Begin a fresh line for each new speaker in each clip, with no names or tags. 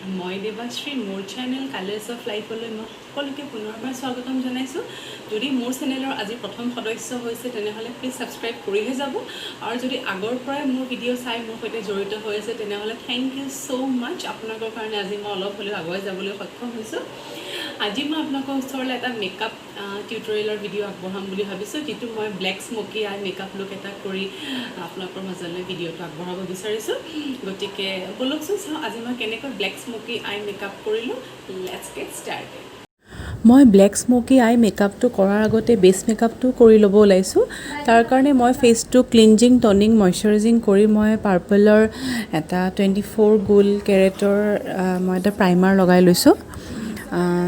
মই দেৱাশ্ৰী মোৰ channel colours of লাইফলৈ মই সকলোকে পুনৰবাৰ স্বাগতম জনাইছোঁ। যদি মোৰ চেনেলৰ আজি প্ৰথম সদস্য হৈছে তেনেহ'লে প্লিজ ছাবস্ক্ৰাইব কৰিহে যাব, আৰু যদি আগৰ পৰাই মোৰ ভিডিঅ' চাই মোৰ সৈতে জড়িত হৈ আছে তেনেহ'লে থেংক ইউ ছ' মাছ। আপোনালোকৰ কাৰণে আজি মই অলপ হ'লেও আগুৱাই যাবলৈ সক্ষম হৈছোঁ। আজি মই আপোনালোকৰ ওচৰলৈ এটা মেকআপ টিউটৰিয়েলৰ ভিডিঅ' আগবঢ়াম বুলি ভাবিছোঁ, যিটো মই black smoky eye makeup look এটা কৰি আপোনালোকৰ মাজলৈ ভিডিঅ'টো আগবঢ়াব বিচাৰিছোঁ। গতিকে বলকচোন চাওঁ আজি মই কেনেকৈ ব্লেক স্মকি আই মেকআপ কৰিলোঁ। Let's gate started. মই ব্লেক স্মকি আই মেকআপটো কৰাৰ আগতে বেছ মেকআপটো কৰি ল'ব ওলাইছোঁ। তাৰ কাৰণে মই ফেচটো ক্লিনজিং টনিং মইশ্চাৰাইজিং কৰি মই পাৰ্পলৰ এটা 24 গোল্ড কেৰেটৰ মই এটা প্ৰাইমাৰ লগাই লৈছোঁ।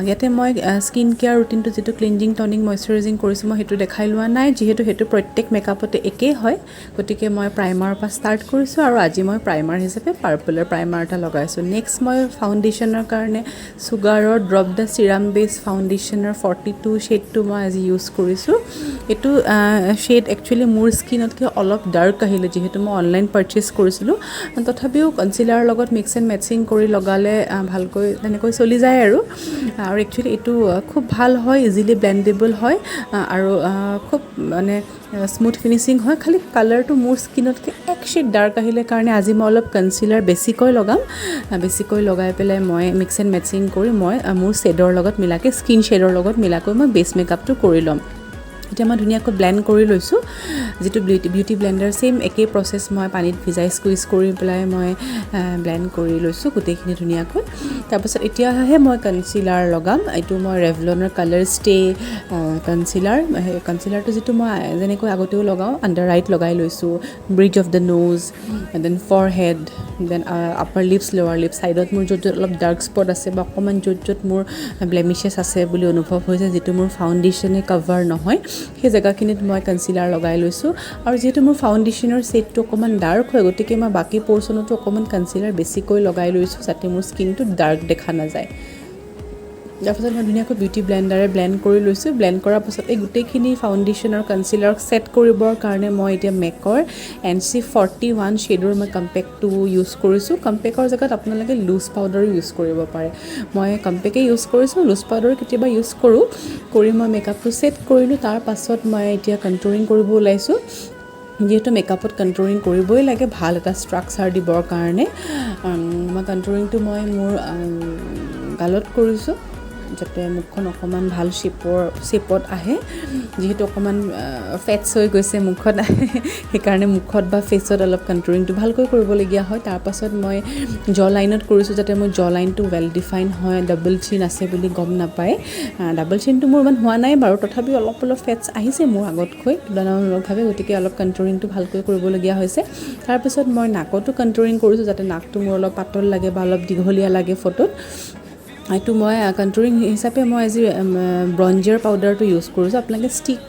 ইয়াতে মই স্কিন কেয়াৰ ৰুটিনটো যিটো ক্লিনজিং টনিং মইশ্চাৰাইজিং কৰিছোঁ মই সেইটো দেখাই লোৱা নাই, যিহেতু সেইটো প্ৰত্যেক মেকআপতে একেই হয়। গতিকে মই প্ৰাইমাৰৰ পৰা ষ্টাৰ্ট কৰিছোঁ, আৰু আজি মই প্ৰাইমাৰ হিচাপে পাৰ্পলৰ প্ৰাইমাৰ এটা লগাইছোঁ। নেক্সট মই ফাউণ্ডেশ্যনৰ কাৰণে চুগাৰৰ ড্ৰপ দ্য চিৰাম বেছ ফাউণ্ডেশ্যনৰ 42 শ্বেডটো মই আজি ইউজ কৰিছোঁ। এইটো শ্বেড একচুৱেলি মোৰ স্কিনতকৈ অলপ ডাৰ্ক আহিলে, যিহেতু মই অনলাইন পাৰচেছ কৰিছিলোঁ। তথাপিও কনচিলাৰৰ লগত মিক্স এণ্ড মেটচিং কৰি লগালে ভালকৈ তেনেকৈ চলি যায় আৰু একচুৱেলি এইটো খুব ভাল হয়, ইজিলি ব্লেণ্ডেবল হয়, আৰু খুব মানে স্মুথ ফিনিচিং হয়। খালি কালাৰটো মোৰ স্কিনতকৈ এক শ্বেড ডাৰ্ক আহিলে কাৰণে আজি মই অলপ কনচিলাৰ বেছিকৈ লগাম। বেছিকৈ লগাই পেলাই মই মিক্স এণ্ড মেটচিং কৰি মই মোৰ শ্বেডৰ লগত মিলাকৈ স্কিন শ্বেডৰ লগত মিলাকৈ মই বেছ মেকআপটো কৰি ল'ম। এতিয়া মই ধুনীয়াকৈ ব্লেণ্ড কৰি লৈছোঁ, যিটো বিউটি ব্লেণ্ডাৰ ছেইম একেই প্ৰচেছ মই পানীত ভিজাই স্কুইজ কৰি পেলাই মই ব্লেণ্ড কৰি লৈছোঁ গোটেইখিনি ধুনীয়াকৈ। তাৰপাছত এতিয়াহে মই কনচিলাৰ লগাম। এইটো মই ৰেভলনৰ কালাৰ ষ্টে কনচিলাৰ। সেই কনচিলাৰটো যিটো মই যেনেকৈ আগতেও লগাওঁ, আণ্ডাৰ আইত লগাই লৈছোঁ, bridge of the nose, then forehead, then upper lips, lower লিপছ, ছাইডত মোৰ য'ত য'ত অলপ ডাৰ্ক স্পট আছে বা অকণমান য'ত য'ত মোৰ ব্লেমিছেছ আছে বুলি অনুভৱ হৈছে, যিটো মোৰ ফাউণ্ডেশ্যনে কভাৰ নহয়, সেই জেগাখিনিত মই কনচিলাৰ লগাই লৈছোঁ। আৰু যিহেতু মোৰ ফাউণ্ডেশ্যনৰ শ্বেডটো অকণমান ডাৰ্ক হয়, গতিকে মই বাকী পৰ্চনতো অকণমান কনচিলাৰ বেছিকৈ লগাই লৈছোঁ, যাতে মোৰ স্কিনটো ডাৰ্ক দেখা নাযায়। তাৰপাছত মই ধুনীয়াকৈ বিউটি ব্লেণ্ডাৰে ব্লেণ্ড কৰি লৈছোঁ। ব্লেণ্ড কৰাৰ পাছত এই গোটেইখিনি ফাউণ্ডেশ্যন আৰু কনচিলাৰক ছেট কৰিবৰ কাৰণে মই এতিয়া মেকৰ NC41 শ্বেডৰ মই কম্পেক্টটো ইউজ কৰিছোঁ। কম্পেক্টৰ জেগাত আপোনালোকে লুজ পাউডাৰো ইউজ কৰিব পাৰে। মই কম্পেক্টেই ইউজ কৰিছোঁ, লুজ পাউডাৰ কেতিয়াবা ইউজ কৰোঁ। কৰি মই মেকআপটো ছেট কৰিলোঁ। তাৰ পাছত মই এতিয়া কণ্ট্ৰ'ৰিং কৰিব ওলাইছোঁ। যিহেতু মেকআপত কণ্ট্ৰ'ৰিং কৰিবই লাগে ভাল এটা ষ্ট্ৰাকচাৰ দিবৰ কাৰণে। মই কণ্ট্ৰ'ৰিংটো মই মোৰ গালত কৰিছোঁ, যাতে মুখখন অকণমান ভাল শ্বেপত আহে। যিহেতু অকণমান ফেটছ হৈ গৈছে মুখত, সেইকাৰণে মুখত বা ফেচত অলপ কণ্ট্ৰ'ৰিংটো ভালকৈ কৰিবলগীয়া হয়। তাৰপাছত মই জ লাইনত কৰিছোঁ, যাতে মোৰ জ লাইনটো ৱেল ডিফাইন হয়, ডাবল চিন আছে বুলি গম নাপায়। ডাবল চিনটো মোৰ ইমান হোৱা নাই বাৰু, তথাপিও অলপ অলপ ফেটছ আহিছে মোৰ আগতকৈ তুলনামূলকভাৱে, গতিকে অলপ কণ্ট্ৰ'ৰিংটো ভালকৈ কৰিবলগীয়া হৈছে। তাৰপিছত মই নাকতো কণ্ট্ৰ'ৰিং কৰিছোঁ, যাতে নাকটো মোৰ অলপ পাতল লাগে বা অলপ দীঘলীয়া লাগে ফটোত। এইটো মই কণ্ট্ৰ'ৰিং হিচাপে মই আজি ব্ৰঞ্জাৰ পাউডাৰটো ইউজ কৰিছোঁ। আপোনালোকে ষ্টিক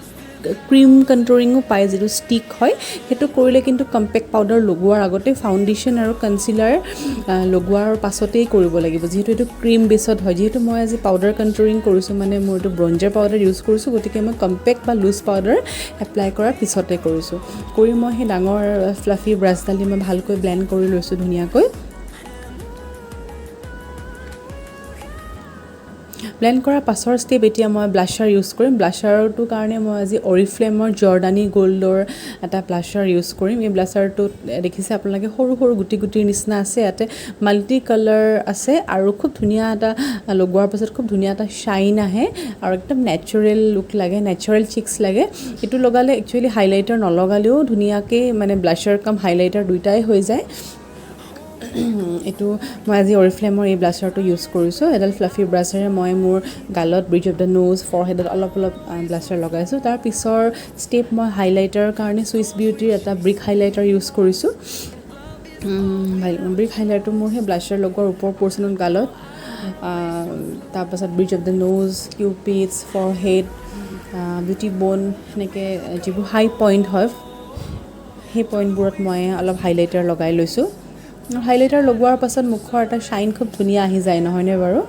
ক্ৰীম কণ্ট্ৰ'ৰিঙো পায়, যিটো ষ্টিক হয়, সেইটো কৰিলে কিন্তু কম্পেক্ট পাউডাৰ লগোৱাৰ আগতে ফাউণ্ডেশ্যন আৰু কনচিলাৰ লগোৱাৰ পাছতেই কৰিব লাগিব, যিহেতু এইটো ক্ৰীম বেছত হয়। যিহেতু মই আজি পাউডাৰ কণ্ট্ৰ'ৰিং কৰিছোঁ, মানে মোৰ এইটো ব্ৰঞ্জাৰ পাউডাৰ ইউজ কৰিছোঁ, গতিকে মই কম্পেক্ট বা লুজ পাউডাৰ এপ্লাই কৰাৰ পিছতে কৰিছোঁ। কৰি মই সেই ডাঙৰ ফ্লাফি ব্ৰাছডাল দি মই ভালকৈ ব্লেণ্ড কৰি লৈছোঁ ধুনীয়াকৈ। ব্লেণ্ড কৰাৰ পাছৰ ষ্টেপ এতিয়া মই ব্লাছাৰ ইউজ কৰিম। ব্লাছাৰটোৰ কাৰণে মই আজি অৰিফ্লেমৰ জৰ্দানী গ'ল্ডৰ এটা ব্লাছাৰ ইউজ কৰিম। এই ব্লাছাৰটোত দেখিছে আপোনালোকে সৰু সৰু গুটি গুটিৰ নিচিনা আছে, ইয়াতে মাল্টি কালাৰ আছে, আৰু খুব ধুনীয়া এটা লগোৱাৰ পাছত খুব ধুনীয়া এটা শ্বাইন আহে, আৰু একদম নেচাৰেল লুক লাগে, নেচাৰেল চিক্স লাগে। এইটো লগালে একচুৱেলি হাইলাইটাৰ নলগালেও ধুনীয়াকৈ মানে ব্লাছাৰ কাম হাইলাইটাৰ দুয়োটাই হৈ যায়। এইটো মই আজি অৰিফ্লেমৰ এই ব্লাছাৰটো ইউজ কৰিছোঁ। এডাল ফ্লাফি ব্ৰাছেৰে মই মোৰ গালত, ব্ৰিজ অফ দ্য নোজ, ফৰহেডত অলপ অলপ ব্লাছাৰ লগাইছোঁ। তাৰ পিছৰ ষ্টেপ মই হাইলাইটাৰৰ কাৰণে চুইচ বিউটিৰ এটা ব্ৰিক হাইলাইটাৰ ইউজ কৰিছোঁ। ব্ৰিক হাইলাইটাৰটো মোৰ সেই ব্লাছাৰ লগোৱাৰ ওপৰ পৰ্চনত গালত, তাৰপাছত bridge of the nose, Cupid's, forehead, beauty bone, সেনেকৈ যিবোৰ হাই পইণ্ট হয় সেই পইণ্টবোৰত মই অলপ হাইলাইটাৰ লগাই লৈছোঁ। হাইলাইটাৰ লগোৱাৰ পাছত মুখৰ এটা শ্বাইন খুব ধুনীয়া আহি যায়, নহয়নে বাৰু?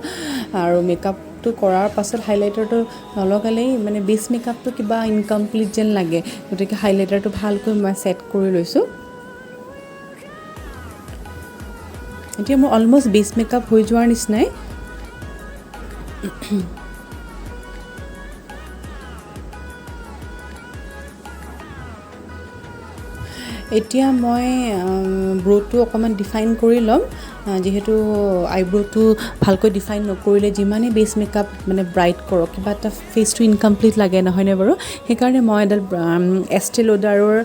আৰু মেকআপটো কৰাৰ পাছত হাইলাইটাৰটো নলগালেই মানে বেছ মেকআপটো কিবা ইনকমপ্লিট যেন লাগে, গতিকে হাইলাইটাৰটো ভালকৈ মই ছেট কৰি লৈছোঁ। এতিয়া মোৰ অলমষ্ট বেছ মেকআপ হৈ যোৱাৰ নিচিনাই। এতিয়া মই ব্ৰ'টো অকণমান ডিফাইন কৰি ল'ম, যিহেতু আইব্ৰ'টো ভালকৈ ডিফাইন নকৰিলে যিমানেই বেছ মেকআপ মানে ব্ৰাইট কৰক কিবা এটা ফেচটো ইনকমপ্লিট লাগে নহয়নে বাৰু। সেইকাৰণে মই এডাল এষ্টে লডাৰৰ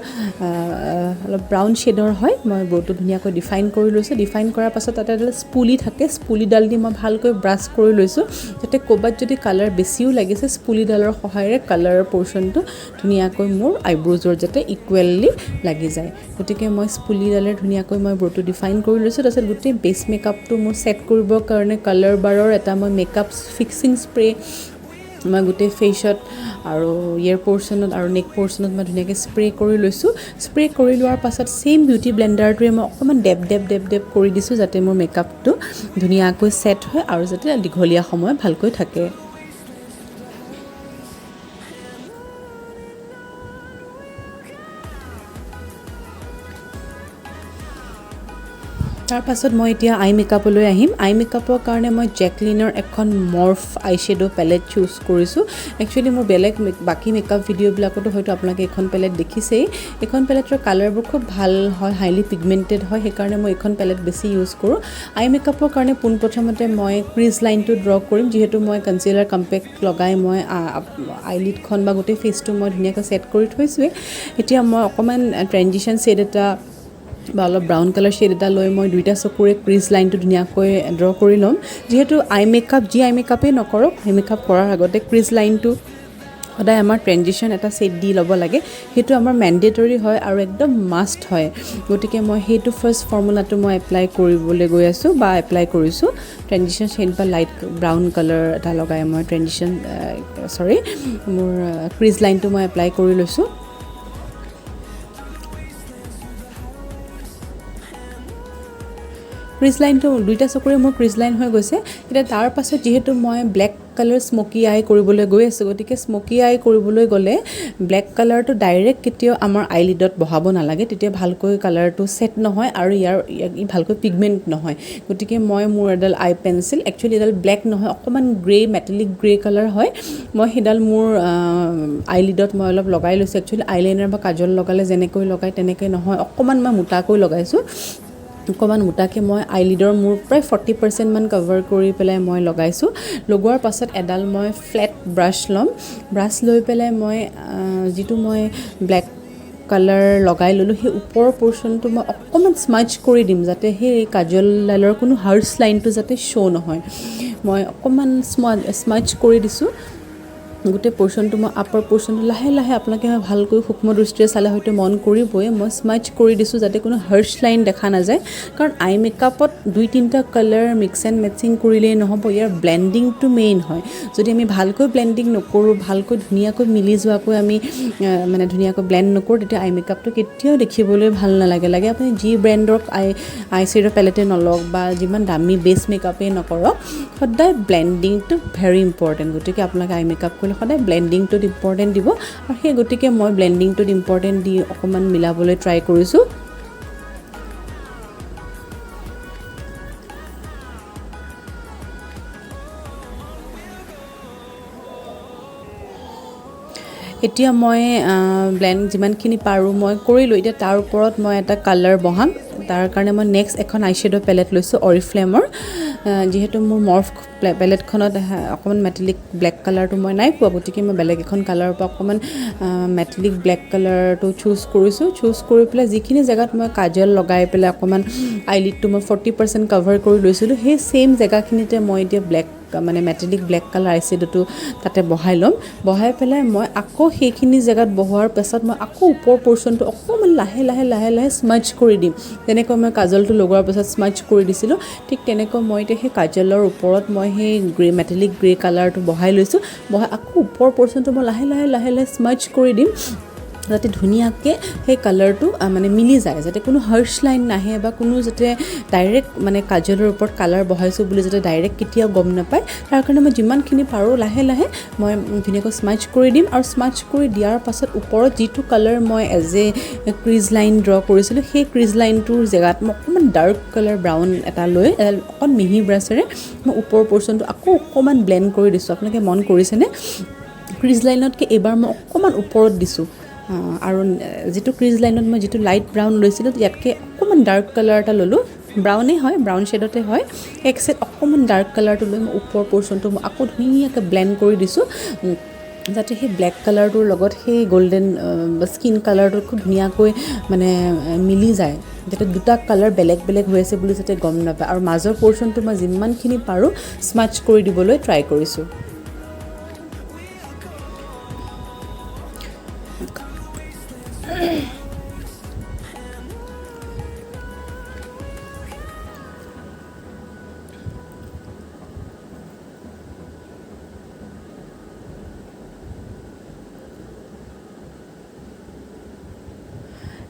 অলপ ব্ৰাউন শ্বেডৰ হয়, মই ব্ৰ'টো ধুনীয়াকৈ ডিফাইন কৰি লৈছোঁ। ডিফাইন কৰাৰ পাছত তাতে এডাল স্পুলি থাকে, স্পুলিডাল দি মই ভালকৈ ব্ৰাছ কৰি লৈছোঁ, যাতে ক'ৰবাত যদি কালাৰ বেছিও লাগিছে স্পুলিডালৰ সহায়েৰে কালাৰৰ পৰ্চনটো ধুনীয়াকৈ মোৰ আইব্ৰ'জৰ যাতে ইকুৱেলি লাগি যায়। গতিকে মই স্পুলিডালে ধুনীয়াকৈ মই ব্ৰ'টো ডিফাইন কৰি লৈছোঁ। তাৰপিছত গোটেই বেছ মেকআপটো মোৰ ছেট কৰিবৰ কাৰণে কালাৰ বাৰৰ এটা মই মেকআপ ফিক্সিং স্প্ৰে মই গোটেই ফেচত আৰু ইয়েৰ পৰ্চনত আৰু নেক পৰ্চনত মই ধুনীয়াকৈ স্প্ৰে কৰি লৈছোঁ। স্প্ৰে কৰি লোৱাৰ পাছত ছেইম বিউটি ব্লেণ্ডাৰটোৱে মই অকণমান ডেপ কৰি দিছোঁ, যাতে মোৰ মেকআপটো ধুনীয়াকৈ ছেট হয় আৰু যাতে দীঘলীয়া সময় ভালকৈ থাকে। তাৰ পাছত মই এতিয়া আই মেকআপলৈ আহিম। আই মেকআপৰ কাৰণে মই জেকলিনৰ এখন মৰ্ফ আই শ্বেডো পেলেট চুজ কৰিছোঁ। একচুৱেলি মোৰ বাকী মেকআপ ভিডিঅ'বিলাকতো হয়তো আপোনালোকে এইখন পেলেট দেখিছেই। এইখন পেলেটৰ কালাৰবোৰ খুব ভাল হয়, হাইলি পিগমেণ্টেড হয়, সেইকাৰণে মই এইখন পেলেট বেছি ইউজ কৰোঁ। আই মেকআপৰ কাৰণে পোনপ্ৰথমতে মই ক্ৰিজ লাইনটো ড্ৰ কৰিম, যিহেতু মই কনচিলাৰ কম্পেক্ট লগাই মই আইলিডখন বা গোটেই ফেচটো মই ধুনীয়াকৈ ছেট কৰি থৈছোঁৱেই। এতিয়া মই অকণমান ট্ৰেনজিশ্যন শ্বেড এটা বা অলপ ব্ৰাউন কালাৰ শ্বেড এটা লৈ মই দুইটা চকুৰে ক্ৰিজ লাইনটো ধুনীয়াকৈ ড্ৰ কৰি ল'ম। যিহেতু আই মেকআপেই নকৰক, আই মেকআপ কৰাৰ আগতে ক্ৰিজ লাইনটো সদায় আমাৰ ট্ৰেনজিশ্যন এটা শ্বেড দি ল'ব লাগে, সেইটো আমাৰ মেণ্ডেটৰী হয় আৰু একদম মাষ্ট হয়। গতিকে মই সেইটো ফাৰ্ষ্ট ফৰ্মুলাটো মই এপ্লাই কৰিবলৈ গৈ আছোঁ বা এপ্লাই কৰিছোঁ। ট্ৰেনজিশ্যন শ্বেড বা লাইট ব্ৰাউন কালাৰ এটা লগাই মই মোৰ ক্ৰিজ লাইনটো মই এপ্লাই কৰি লৈছোঁ। ক্ৰিজ লাইনটো দুইটা চকুৰে মোৰ ক্ৰিজ লাইন হৈ গৈছে। এতিয়া তাৰ পাছত যিহেতু মই ব্লেক কালাৰ স্মকি আই কৰিবলৈ গৈ আছোঁ, গতিকে স্মকি আই কৰিবলৈ গ'লে ব্লেক কালাৰটো ডাইৰেক্ট কেতিয়াও আমাৰ আইলিডত বহাব নালাগে, তেতিয়া ভালকৈ কালাৰটো ছেট নহয় আৰু ই ভালকৈ পিগমেণ্ট নহয়। গতিকে মই মোৰ এডাল আই পেঞ্চিল, একচুৱেলি এডাল ব্লেক নহয়, অকণমান মেটেলিক গ্ৰে কালাৰ হয়, মই সেইডাল মোৰ আইলিডত মই অলপ লগাই লৈছোঁ। একচুৱেলি আইলাইনাৰ বা কাজল লগালে যেনেকৈ লগাই তেনেকৈ নহয়, অকণমান মই মোটাকৈ লগাইছোঁ। অকণমান মোটাকৈ মই আইলিডৰ মোৰ প্ৰায় 40% মান কভাৰ কৰি পেলাই মই লগাইছোঁ। লগোৱাৰ পাছত এডাল মই ফ্লেট ব্ৰাছ ল'ম। ব্ৰাছ লৈ পেলাই মই যিটো মই ব্লেক কালাৰ লগাই ল'লোঁ, সেই ওপৰৰ পৰ্চনটো মই অকণমান স্মাজ কৰি দিম, যাতে সেই কাজলডালৰ কোনো হাৰ্চ লাইনটো যাতে শ্ব' নহয়। মই অকণমান স্মাজ কৰি দিছোঁ গোটেই পৰ্চনটো। মই আপাৰ পৰ্চনটো লাহে লাহে আপোনালোকে ভালকৈ সূক্ষ্ম দৃষ্টিৰে চালে হয়তো মন কৰিবই, মই স্মাজ কৰি দিছোঁ যাতে কোনো হাৰ্চ লাইন দেখা নাযায়। কাৰণ আই মেকআপত 2-3টা কালাৰ মিক্স এণ্ড মেচিং কৰিলেই নহ'ব, ইয়াৰ ব্লেণ্ডিংটো মেইন হয়। যদি আমি ভালকৈ ব্লেণ্ডিং নকৰোঁ, ভালকৈ ধুনীয়াকৈ মিলি যোৱাকৈ আমি ধুনীয়াকৈ ব্লেণ্ড নকৰোঁ, তেতিয়া আই মেকআপটো কেতিয়াও দেখিবলৈ ভাল নালাগে। লাগে আপুনি যি ব্ৰেণ্ডৰ আই শ্বেডৰ পেলেটে নলওক বা যিমান দামী বেছ মেকআপেই নকৰক, সদায় ব্লেণ্ডিংটো ভেৰি ইম্পৰ্টেণ্ট। গতিকে আপোনালোকে আই মেকআপ কৰিলে সদায় ব্লেণ্ডিংটোত ইম্পৰ্টেণ্ট দিব, আৰু সেই গতিকে মই ব্লেণ্ডিংটোত ইম্পৰ্টেণ্ট দি অকণমান মিলাবলৈ ট্ৰাই কৰিছোঁ। এতিয়া মই ব্লেণ্ড যিমানখিনি পাৰোঁ মই কৰিলোঁ। এতিয়া তাৰ ওপৰত মই এটা কালাৰ বহাম, তাৰ কাৰণে মই নেক্সট এখন আই শ্বেডো পেলেট লৈছোঁ অৰিফ্লেমৰ। যিহেতু মোৰ মৰ্ফ পেলেটখনত অকণমান মেটেলিক ব্লেক কালাৰটো মই নাই পোৱা, গতিকে মই বেলেগ এখন কালাৰৰ পৰা অকণমান মেটেলিক ব্লেক কালাৰটো চুজ কৰিছোঁ। চুজ কৰি পেলাই যিখিনি জেগাত মই কাজল লগাই পেলাই অকণমান আইলিডটো মই 40% কভাৰ কৰি লৈছিলোঁ, সেই ছেইম জেগাখিনিতে মই এতিয়া মেটেলিক ব্লেক কালাৰ আই শ্বেডোটো তাতে বহাই ল'ম। বহাই পেলাই মই আকৌ সেইখিনি জেগাত বহোৱাৰ পাছত মই আকৌ ওপৰ পৰ্চনটো অকণমান লাহে লাহে স্মাজ কৰি দিম। যেনেকৈ মই কাজলটো লগোৱাৰ পাছত স্মাজ কৰি দিছিলোঁ, ঠিক তেনেকৈ মই এতিয়া সেই কাজলৰ ওপৰত মই সেই মেটেলিক গ্ৰে কালাৰটো বহাই লৈছোঁ। বহাই আকৌ ওপৰ পৰ্চনটো মই লাহে লাহে স্মাজ কৰি দিম। যাতে ধুনীয়াকৈ সেই কালাৰটো মানে মিলি যায়, যাতে কোনো হাৰ্শ লাইন নাহে বা কোনো যাতে ডাইৰেক্ট মানে কাজলৰ ওপৰত কালাৰ বহাইছোঁ বুলি যাতে ডাইৰেক্ট কেতিয়াও গম নাপায়। তাৰ কাৰণে মই যিমানখিনি পাৰোঁ লাহে লাহে মই ধুনীয়াকৈ স্মাচ কৰি দিম। আৰু স্মাচ কৰি দিয়াৰ পাছত ওপৰত যিটো কালাৰ মই as a crease line draw কৰিছিলোঁ, সেই ক্ৰিজ লাইনটোৰ জেগাত মই অকণমান ডাৰ্ক কালাৰ ব্ৰাউন এটা লৈ অকণ মিহি ব্ৰাছেৰে মই ওপৰৰ পৰ্চনটো আকৌ অকণমান ব্লেণ্ড কৰি দিছোঁ। আপোনালোকে মন কৰিছেনে? ক্ৰিজ লাইনতকৈ এইবাৰ মই অকণমান ওপৰত দিছোঁ। আৰু যিটো ক্ৰিজ লাইনত মই যিটো লাইট ব্ৰাউন লৈছিলোঁ, ইয়াতকৈ অকণমান ডাৰ্ক কালাৰ এটা ল'লোঁ। ব্ৰাউনেই হয়, ব্ৰাউন শ্বেডতে হয়। এক ছেড অকণমান ডাৰ্ক কালাৰটো লৈ মই ওপৰৰ পৰ্চনটো মই আকৌ ধুনীয়াকৈ ব্লেণ্ড কৰি দিছোঁ, যাতে সেই ব্লেক কালাৰটোৰ লগত সেই গল্ডেন স্কিন কালাৰটো খুব ধুনীয়াকৈ মানে মিলি যায়, যাতে দুটা কালাৰ বেলেগ বেলেগ হৈ আছে বুলি যাতে গম নাপায়। আৰু মাজৰ পৰ্চনটো মই যিমানখিনি পাৰোঁ স্মাচ কৰি দিবলৈ ট্ৰাই কৰিছোঁ।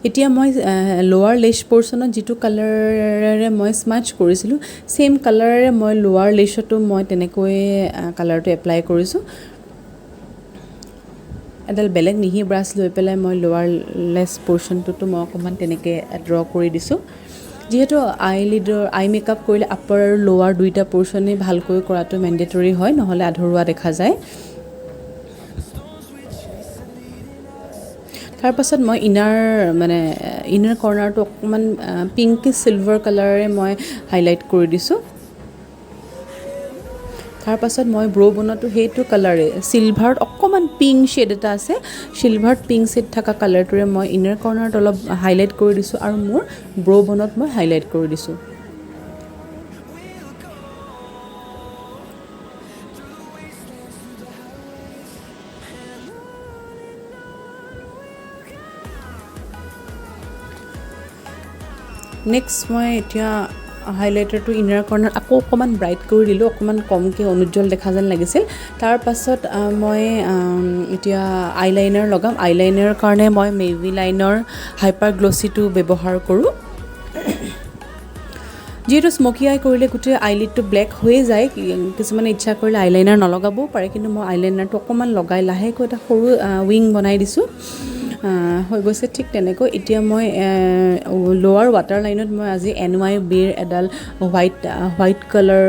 এতিয়া মই লোৱাৰ লেছ পৰ্চনত যিটো কালাৰেৰে মই স্মাচ কৰিছিলোঁ, ছেইম কালাৰেৰে মই লোৱাৰ লেছতো মই তেনেকৈ কালাৰটো এপ্লাই কৰিছোঁ। এডাল বেলেগ মিহি ব্ৰাছ লৈ পেলাই মই লোৱাৰ লেছ পৰ্চনটোতো মই অকণমান তেনেকৈ ড্ৰ কৰি দিছোঁ। যিহেতু আই মেকআপ কৰিলে আপাৰ আৰু লোৱাৰ দুইটা পৰ্চনেই ভালকৈ কৰাটো মেণ্ডেটৰী হয়, নহ'লে আধৰুৱা দেখা যায়। তাৰপাছত মই ইনাৰ কৰ্নাৰটো অকণমান পিংকিছ চিলভাৰ কালাৰেৰে মই হাইলাইট কৰি দিছোঁ। তাৰপাছত মই ব্ৰ' বনতো সেইটো কালাৰে চিলভাৰত অকণমান পিংক শ্বেড এটা আছে, চিলভাৰত পিংক শ্বেড থকা কালাৰটোৰে মই ইনাৰ কৰ্নাৰত অলপ হাইলাইট কৰি দিছোঁ আৰু মোৰ ব্ৰ' বনত মই হাইলাইট কৰি দিছোঁ। নেক্সট মই এতিয়া হাইলাইটাৰটো ইনাৰ কৰ্নাৰ আকৌ অকণমান ব্ৰাইট কৰি দিলোঁ, অকণমান কমকৈ অনুজ্জ্বল দেখা যেন লাগিছিল। তাৰপাছত মই এতিয়া আইলাইনাৰ লগাম। আইলাইনাৰৰ কাৰণে মই মেভিলাইনৰ হাইপাৰ গ্লছিটো ব্যৱহাৰ কৰোঁ। যিহেতু স্মকি আই কৰিলে গোটেই আইলিডটো ব্লেক হৈয়ে যায়, কিছুমানে ইচ্ছা কৰিলে আইলাইনাৰ নলগাবও পাৰে, কিন্তু মই আইলাইনাৰটো অকণমান লগাই লাহেকৈ এটা সৰু উইং বনাই দিছোঁ। হৈ গৈছে ঠিক তেনেকৈ। এতিয়া মই লোৱাৰ ৱাটাৰ লাইনত মই আজি NY বেৰ এডাল হোৱাইট কালাৰ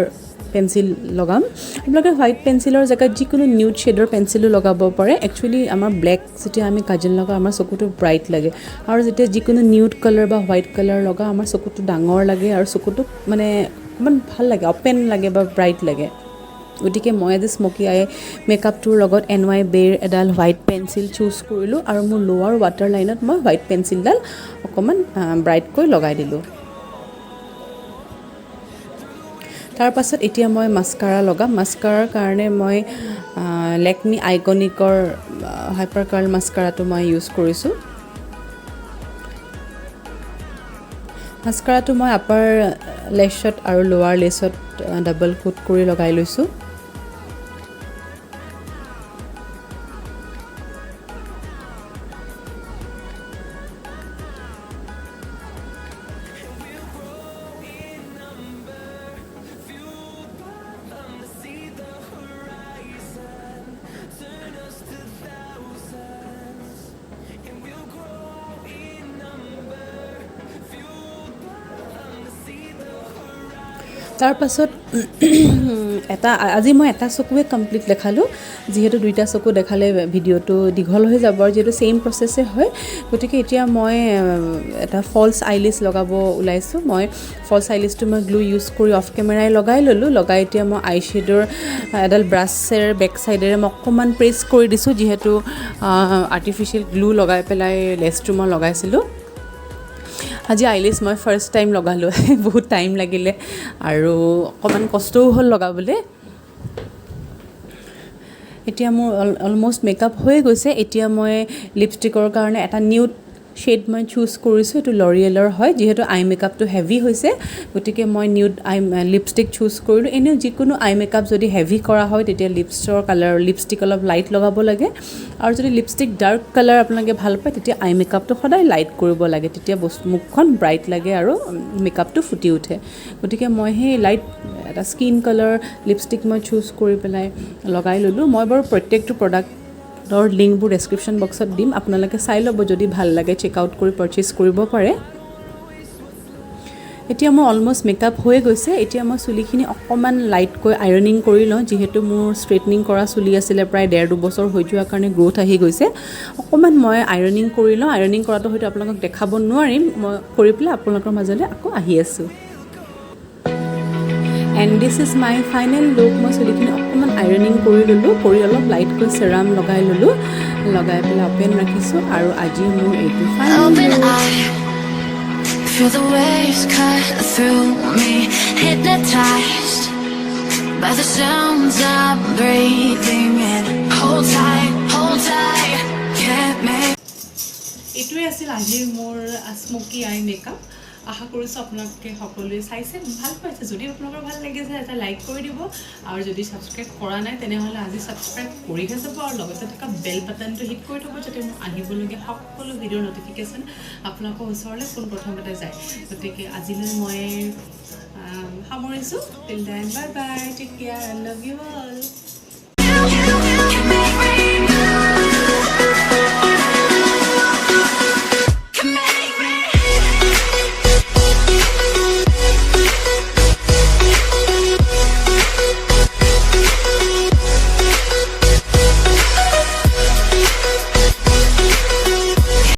পেঞ্চিল লগাম। আপোনালোকে হোৱাইট পেঞ্চিলৰ জেগাত যিকোনো নিউড শ্বেডৰ পেঞ্চিলো লগাব পাৰে। একচুৱেলি আমাৰ ব্লেক যেতিয়া আমি কাজল লগাওঁ আমাৰ চকুটো ব্ৰাইট লাগে, আৰু যেতিয়া যিকোনো নিউড কালাৰ বা হোৱাইট কালাৰ লগাওঁ আমাৰ চকুটো ডাঙৰ লাগে আৰু চকুটো মানে অকণমান ভাল লাগে, অপেন লাগে বা ব্ৰাইট লাগে। গতিকে মই আজি স্মকি আই মেকআপটোৰ লগত NY বেৰ এডাল হোৱাইট পেঞ্চিল চুজ কৰিলোঁ, আৰু মোৰ লোৱাৰ ৱাটাৰ লাইনত মই হোৱাইট পেঞ্চিলডাল অকণমান ব্ৰাইটকৈ লগাই দিলোঁ। তাৰপাছত এতিয়া মই মাস্কাৰা লগাম। মাস্কাৰাৰ কাৰণে মই লেকমি আইকনিকৰ হাইপাৰ কাৰ্ল মাস্কাৰাটো মই ইউজ কৰিছোঁ। মাস্কাৰাটো মই আপাৰ লেছত আৰু লোৱাৰ লেছত ডাবল কোট কৰি লগাই লৈছোঁ। তাৰপাছত আজি মই এটা চকুৱে কমপ্লিট দেখালোঁ, যিহেতু দুইটা চকু দেখালে ভিডিঅ'টো দীঘল হৈ যাব, আৰু যিহেতু ছেইম প্ৰচেছে হয়, গতিকে এতিয়া মই এটা ফলছ আইলিছ লগাব ওলাইছোঁ। মই ফলছ আইলিছটো মই গ্লু ইউজ কৰি অফ কেমেৰাই লগাই ল'লোঁ। লগাই এতিয়া মই আই শ্বেডৰ এডাল ব্ৰাছেৰে বেক চাইডেৰে মই অকণমান প্ৰেছ কৰি দিছোঁ, যিহেতু আৰ্টিফিচিয়েল গ্লু লগাই পেলাই লেছটো মই লগাইছিলোঁ। আজি আইলিছ মই ফাৰ্ষ্ট টাইম লগালোঁ, বহুত টাইম লাগিলে আৰু অকণমান কষ্টও হ'ল লগাবলৈ। এতিয়া মোৰ অলম'ষ্ট মেকআপ হৈ গৈছে। এতিয়া মই লিপষ্টিকৰ কাৰণে এটা নিউড শ্বেড মই চুজ কৰিছোঁ, এইটো লৰিয়েলৰ হয়। যিহেতু আই মেকআপটো হেভি হৈছে গতিকে মই নিউড আই লিপষ্টিক চুজ কৰিলোঁ। এনেও যিকোনো আই মেকআপ যদি হেভি কৰা হয় তেতিয়া লিপষ্টিক অলপ লাইট লগাব লাগে, আৰু যদি লিপষ্টিক ডাৰ্ক কালাৰ আপোনালোকে ভাল পায় তেতিয়া আই মেকআপটো সদায় লাইট কৰিব লাগে, তেতিয়া মুখখন ব্ৰাইট লাগে আৰু মেকআপটো ফুটি উঠে। গতিকে মই সেই লাইট এটা স্কিন কালাৰ লিপষ্টিক মই চুজ কৰি পেলাই লগাই ল'লোঁ। মই বাৰু প্ৰত্যেকটো প্ৰডাক্টৰ লিংকবোৰ ডেছক্ৰিপশ্যন বক্সত দিম, আপোনালোকে চাই ল'ব, যদি ভাল লাগে চেক আউট কৰি পাৰচেজ কৰিব পাৰে। এতিয়া মোৰ অলমষ্ট মেকআপ হৈ গৈছে। এতিয়া মই চুলিখিনি অকণমান লাইটকৈ আইৰনিং কৰি লওঁ, যিহেতু মোৰ ষ্ট্ৰেইটনিং কৰা চুলি আছিলে প্ৰায় 1.5-2 বছৰ হৈ যোৱাৰ কাৰণে গ্ৰ'থ আহি গৈছে। অকণমান মই আইৰনিং কৰি লওঁ। আইৰনিং কৰাটো হয়তো আপোনালোকক দেখাব নোৱাৰিম, মই কৰি পেলাই আপোনালোকৰ মাজলৈ আকৌ আহি আছোঁ। And this is my final look. মই চুলিখিনি অকণমান আইৰনিং কৰি ল'লোঁ, কৰি অলপ লাইটকৈ চেৰাম লগাই ল'লোঁ, লগাই পেলাই অপেন ৰাখিছোঁ। আৰু আজি মোৰ এইটো final look.
Feel the waves cut through me, hypnotized by the sounds I'm breathing in. Hold tight, can't make.
এইটোৱে আছিল আজিৰ মোৰ স্মোকি আই মেকআপ। আশা কৰিছোঁ আপোনালোকে সকলোৱে চাইছে, ভাল পাইছে। যদি আপোনালোকৰ ভাল লাগিছে এটা লাইক কৰি দিব, আৰু যদি ছাবস্ক্ৰাইব কৰা নাই তেনেহ'লে আজি ছাবস্ক্ৰাইব কৰিহে যাব, আৰু লগতে থকা বেল বাটনটো হিট কৰি থ'ব, যাতে মোৰ আহিবলগীয়া সকলো ভিডিঅ'ৰ নটিফিকেশ্যন আপোনালোকৰ ওচৰলৈ পোনপ্ৰথমতে যায়। গতিকে আজিলৈ মই সামৰিছোঁ। Till then bye bye, take care, I love you all.